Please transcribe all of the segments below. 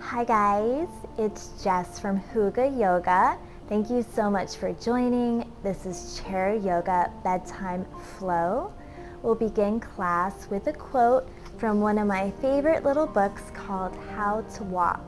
Hi guys, it's Jess from Huga Yoga. Thank you so much for joining. This is Chair Yoga Bedtime Flow. We'll begin class with a quote from one of my favorite little books called How to Walk.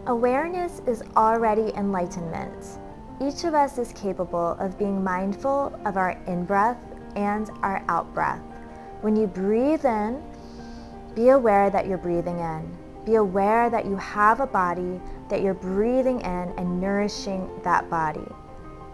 Awareness is already enlightenment. Each of us is capable of being mindful of our in-breath and our out-breath. When you breathe in, be aware that you're breathing in. Be aware that you have a body, that you're breathing in and nourishing that body.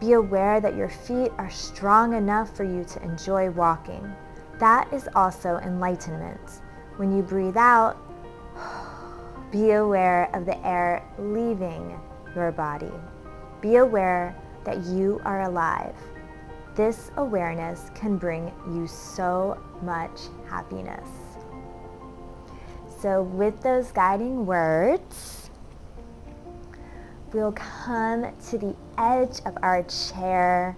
Be aware that your feet are strong enough for you to enjoy walking. That is also enlightenment. When you breathe out, be aware of the air leaving your body. Be aware that you are alive. This awareness can bring you so much happiness. So with those guiding words, we'll come to the edge of our chair,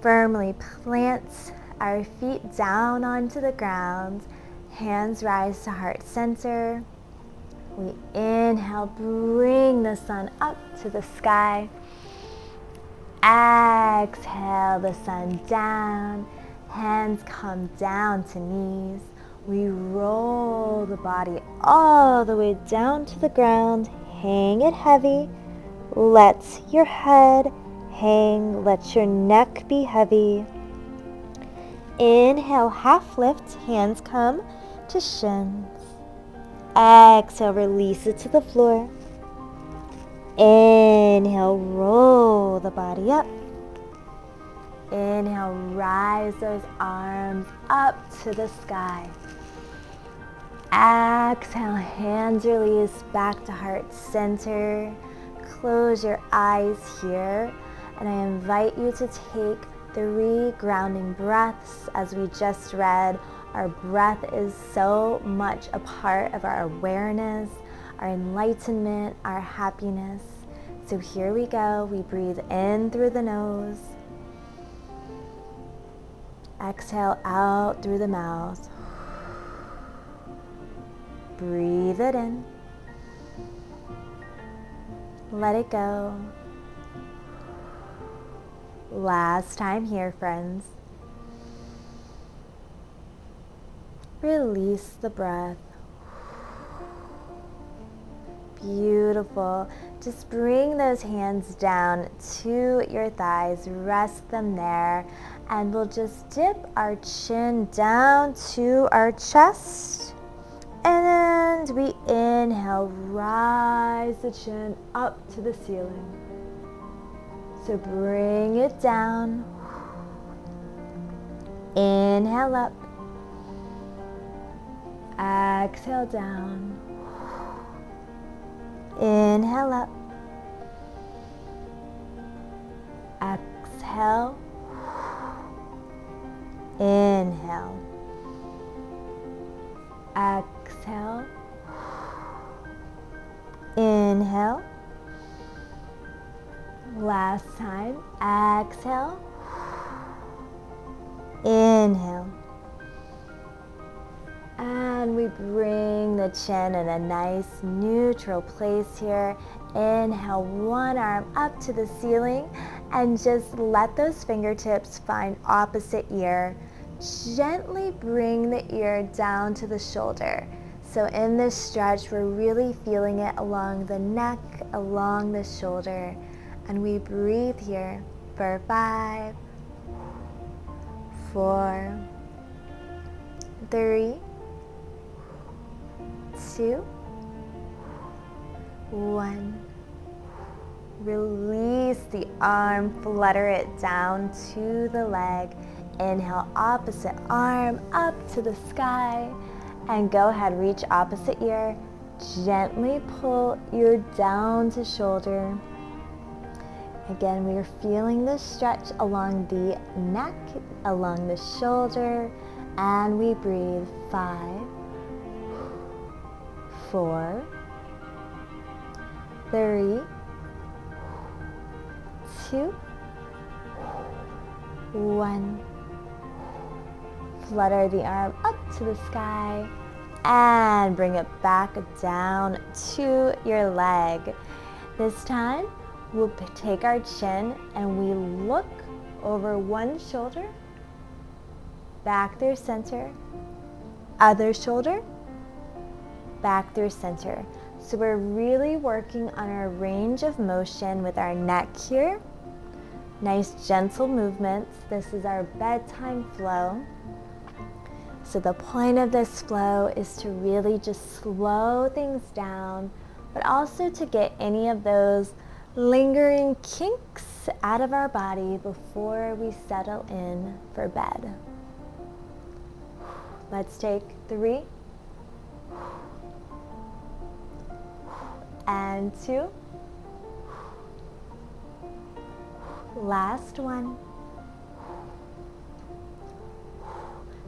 firmly plant our feet down onto the ground, hands rise to heart center. We inhale, bring the sun up to the sky. Exhale the sun down, hands come down to knees. We roll the body all the way down to the ground. Hang it heavy. Let your head hang. Let your neck be heavy. Inhale, half lift. Hands come to shins. Exhale, release it to the floor. Inhale, roll the body up. Inhale, rise those arms up to the sky. Exhale, hands release back to heart center. Close your eyes here, and I invite you to take 3 grounding breaths. As we just read, our breath is so much a part of our awareness, our enlightenment, our happiness. So here we go. We breathe in through the nose. Exhale out through the mouth. Breathe it in. Let it go. Last time here, friends. Release the breath. Beautiful. Just bring those hands down to your thighs. Rest them there. And we'll just dip our chin down to our chest. And we inhale, rise the chin up to the ceiling. So bring it down. Inhale up. Exhale down. Inhale up. Exhale. Inhale. Exhale. Inhale. Last time. Exhale. Inhale. And we bring the chin in a nice neutral place here. Inhale, one arm up to the ceiling and just let those fingertips find opposite ear. Gently bring the ear down to the shoulder. So in this stretch, we're really feeling it along the neck, along the shoulder. And we breathe here for 5, 4, 3, 2, 1. Release the arm, flutter it down to the leg. Inhale, opposite arm up to the sky. And go ahead, reach opposite ear. Gently pull ear down to shoulder. Again, we are feeling this stretch along the neck, along the shoulder. And we breathe 5, 4, 3, 2, 1. Flutter the arm up to the sky. and bring it back down to your leg. This time, we'll take our chin and we look over one shoulder, back through center, other shoulder, back through center. So we're really working on our range of motion with our neck here. Nice gentle movements. This is our bedtime flow. So the point of this flow is to really just slow things down, but also to get any of those lingering kinks out of our body before we settle in for bed. Let's take 3 and 2. Last one.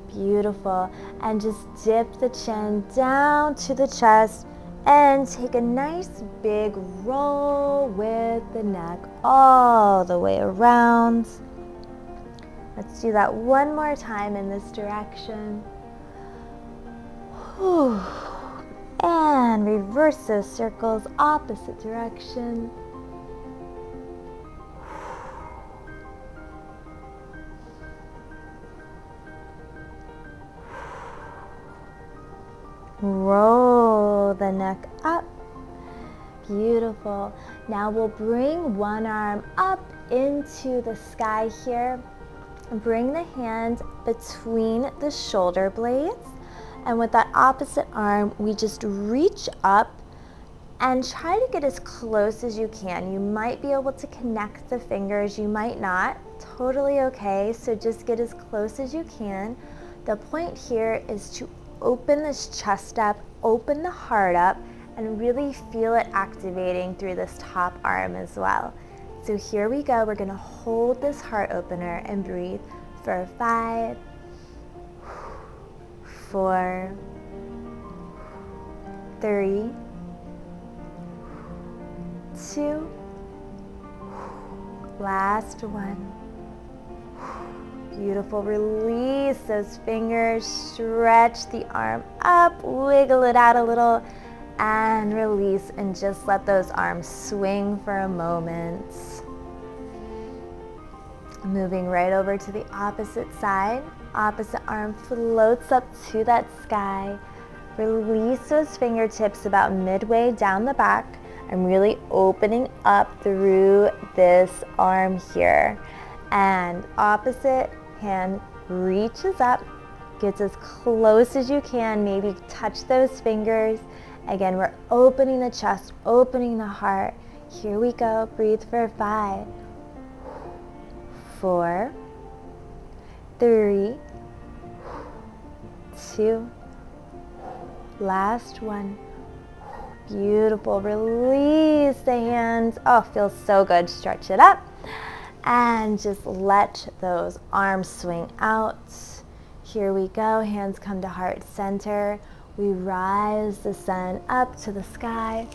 Beautiful. And just dip the chin down to the chest and take a nice big roll with the neck all the way around. Let's do that one more time in this direction. And reverse those circles, opposite direction. Roll the neck up. Beautiful. Now we'll bring one arm up into the sky here. Bring the hand between the shoulder blades. And with that opposite arm, we just reach up and try to get as close as you can. You might be able to connect the fingers, you might not. Totally okay. So just get as close as you can. The point here is to open this chest up, open the heart up, and really feel it activating through this top arm as well. So here we go. We're going to hold this heart opener and breathe for 5, 4, 3, 2, last one. Beautiful. Release those fingers, stretch the arm up, wiggle it out a little, and release, and just let those arms swing for a moment. Moving right over to the opposite side. Opposite arm floats up to that sky. Release those fingertips about midway down the back. I'm really opening up through this arm here. And opposite hand reaches up, gets as close as you can, maybe touch those fingers. Again, we're opening the chest, opening the heart. Here we go. Breathe for 5, 4, 3, 2, last one. Beautiful. Release the hands. Oh, feels so good. Stretch it up. And just let those arms swing out. Here we go. Hands come to heart center. We rise the sun up to the sky.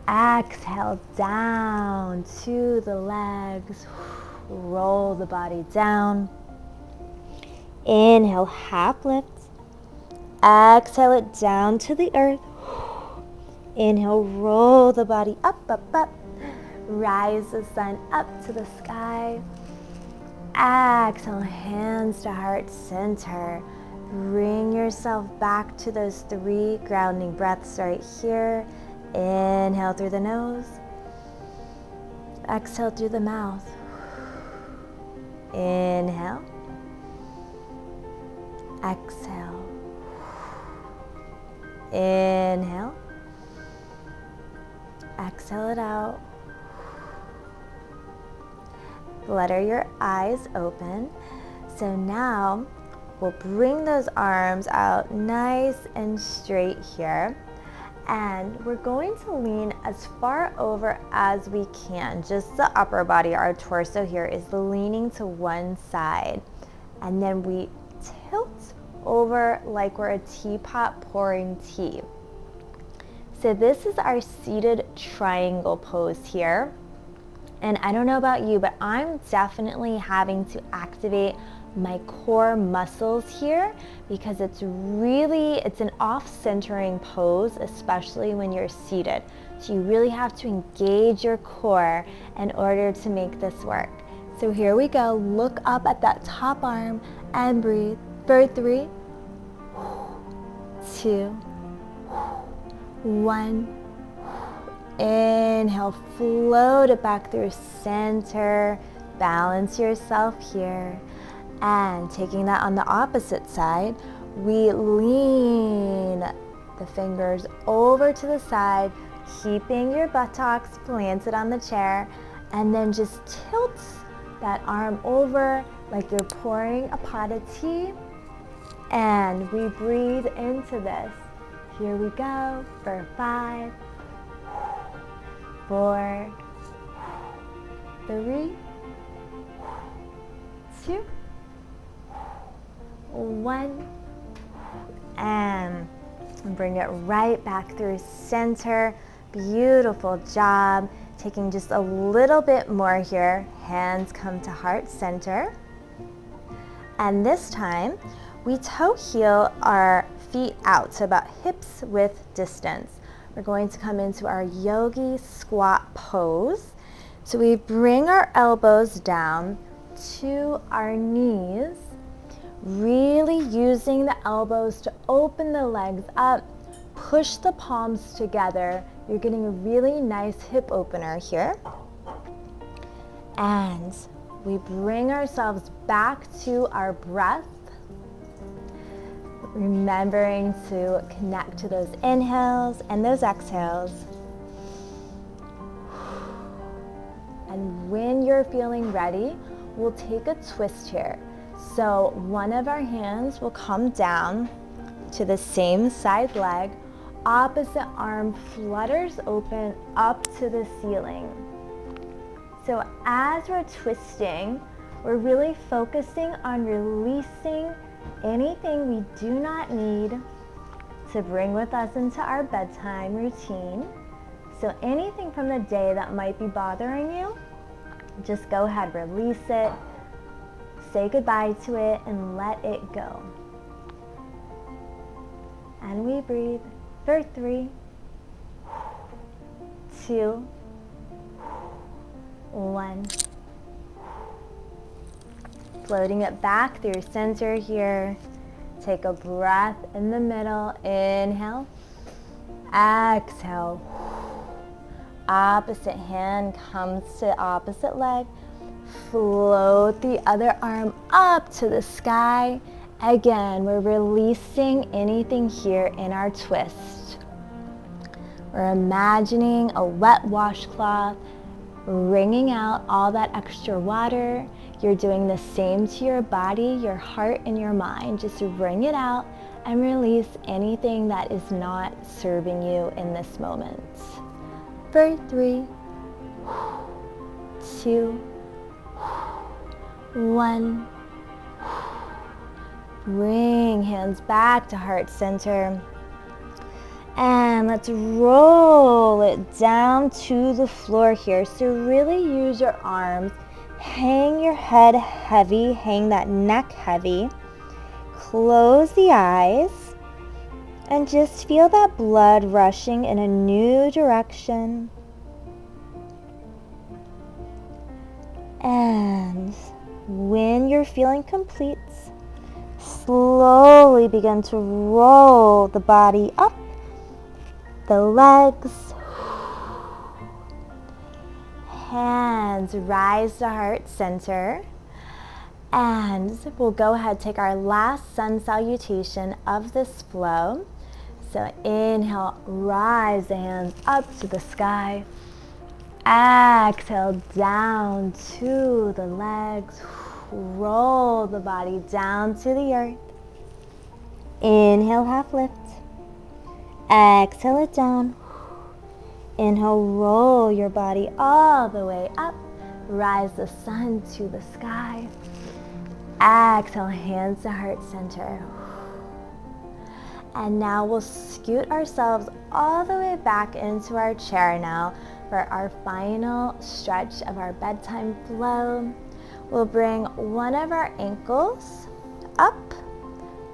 Exhale down to the legs. Roll the body down. Inhale, half lift. Exhale it down to the earth. Inhale, roll the body up, up, up. Rise the sun up to the sky. Exhale, hands to heart center. Bring yourself back to those 3 grounding breaths right here. Inhale through the nose. Exhale through the mouth. Inhale. Exhale. Inhale. Exhale it out. Flutter your eyes open. So now we'll bring those arms out nice and straight here. And we're going to lean as far over as we can. Just the upper body, our torso here is leaning to one side. And then we tilt over like we're a teapot pouring tea. So this is our seated triangle pose here. And I don't know about you, but I'm definitely having to activate my core muscles here because it's an off-centering pose, especially when you're seated. So you really have to engage your core in order to make this work. So here we go. Look up at that top arm and breathe for 3, 2, 1. Inhale, float it back through center. Balance yourself here. And taking that on the opposite side, we lean the fingers over to the side, keeping your buttocks planted on the chair, and then just tilt that arm over like you're pouring a pot of tea. And we breathe into this. Here we go for 5, 4, 3, 2, 1, and bring it right back through center. Beautiful job. Taking just a little bit more here. Hands come to heart center. And this time, we toe heel our feet out to about hips width distance. We're going to come into our yogi squat pose. So we bring our elbows down to our knees, really using the elbows to open the legs up, push the palms together. You're getting a really nice hip opener here. And we bring ourselves back to our breath, remembering to connect to those inhales and those exhales. And when you're feeling ready, we'll take a twist here. So one of our hands will come down to the same side leg. Opposite arm flutters open up to the ceiling. So as we're twisting, we're really focusing on releasing anything we do not need to bring with us into our bedtime routine. So anything from the day that might be bothering you, just go ahead, release it, say goodbye to it, and let it go. And we breathe for 3, 2, 1. Floating it back through center here. Take a breath in the middle. Inhale. Exhale. Opposite hand comes to opposite leg. Float the other arm up to the sky. Again, we're releasing anything here in our twist. We're imagining a wet washcloth, wringing out all that extra water. You're doing the same to your body, your heart, and your mind. Just wring it out and release anything that is not serving you in this moment. For 3, 2, 1. Bring hands back to heart center. And let's roll it down to the floor here. So really use your arms. Hang your head heavy. Hang that neck heavy. Close the eyes. And just feel that blood rushing in a new direction. And when you're feeling complete, slowly begin to roll the body up, the legs, hands rise to heart center, and we'll go ahead, take our last sun salutation of this flow. So inhale, rise the hands up to the sky. Exhale, down to the legs. Roll the body down to the earth. Inhale, half lift. Exhale it down. Inhale, roll your body all the way up. Rise the sun to the sky. Exhale, hands to heart center. And now we'll scoot ourselves all the way back into our chair now. for our final stretch of our bedtime flow. We'll bring one of our ankles up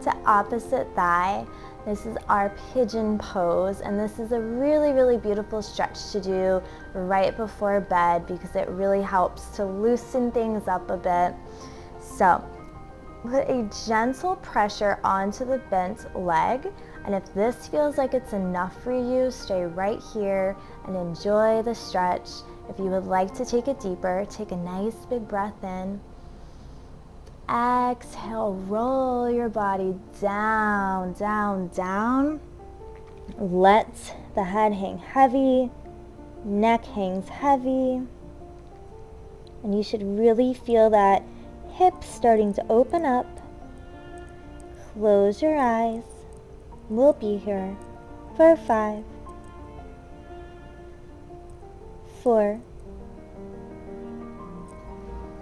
to opposite thigh. This is our pigeon pose, and this is a really, really beautiful stretch to do right before bed because it really helps to loosen things up a bit. So put a gentle pressure onto the bent leg, and if this feels like it's enough for you, stay right here and enjoy the stretch. If you would like to take it deeper, take a nice big breath in. Exhale, roll your body down, down, down. Let the head hang heavy, neck hangs heavy, and you should really feel that hips starting to open up. Close your eyes. We'll be here for 5, 4,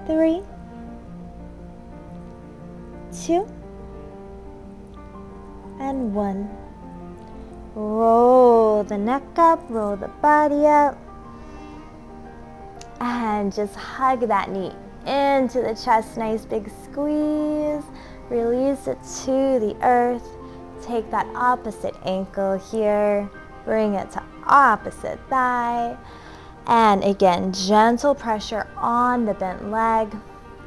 3, 2, and 1. Roll the neck up, roll the body up, and just hug that knee into the chest. Nice big squeeze. Release it to the earth. Take that opposite ankle here, bring it to opposite thigh, and again, gentle pressure on the bent leg.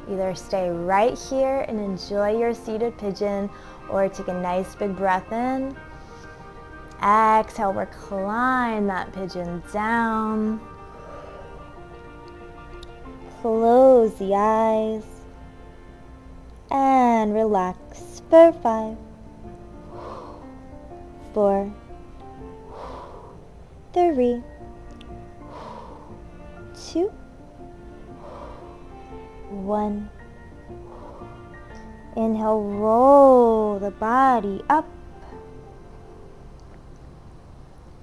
Either stay right here and enjoy your seated pigeon, or take a nice big breath in. Exhale, recline that pigeon down. Close the eyes and relax for 5, 4, 3, 2, 1. Inhale, roll the body up.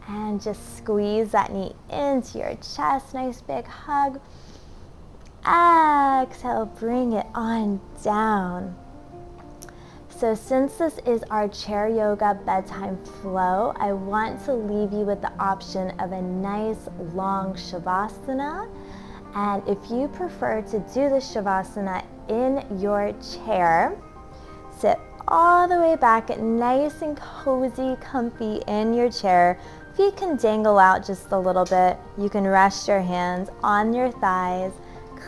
And just squeeze that knee into your chest. Nice big hug. Exhale, bring it on down. So since this is our chair yoga bedtime flow, I want to leave you with the option of a nice long shavasana. And if you prefer to do the shavasana in your chair, sit all the way back, nice and cozy, comfy in your chair. Feet can dangle out just a little bit. You can rest your hands on your thighs.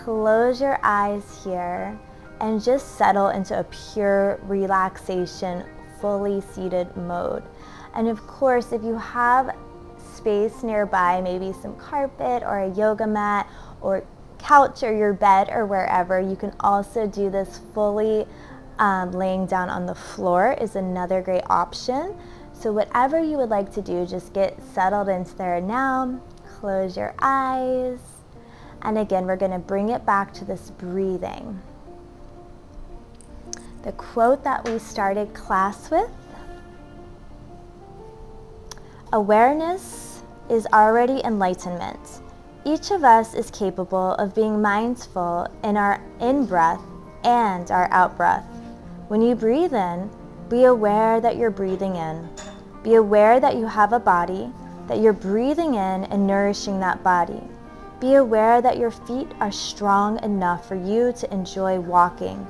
Close your eyes here and just settle into a pure relaxation, fully seated mode. And of course, if you have space nearby, maybe some carpet or a yoga mat or couch or your bed or wherever, you can also do this fully laying down on the floor is another great option. So whatever you would like to do, just get settled into there now. Close your eyes. And again, we're going to bring it back to this breathing. The quote that we started class with: awareness is already enlightenment. Each of us is capable of being mindful in our in-breath and our out-breath. When you breathe in, be aware that you're breathing in. Be aware that you have a body, that you're breathing in and nourishing that body. Be aware that your feet are strong enough for you to enjoy walking.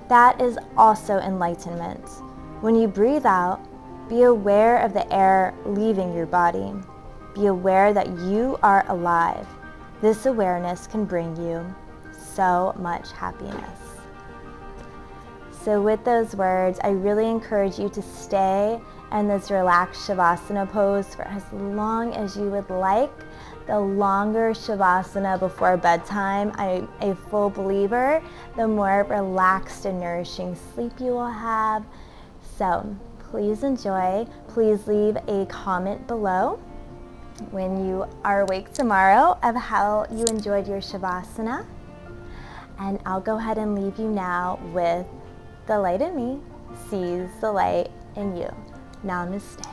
That is also enlightenment. When you breathe out, be aware of the air leaving your body. Be aware that you are alive. This awareness can bring you so much happiness. So with those words, I really encourage you to stay in this relaxed Shavasana pose for as long as you would like. The longer Shavasana before bedtime, I'm a full believer, the more relaxed and nourishing sleep you will have. So please enjoy. Please leave a comment below when you are awake tomorrow of how you enjoyed your Shavasana. And I'll go ahead and leave you now with the light in me sees the light in you. Namaste.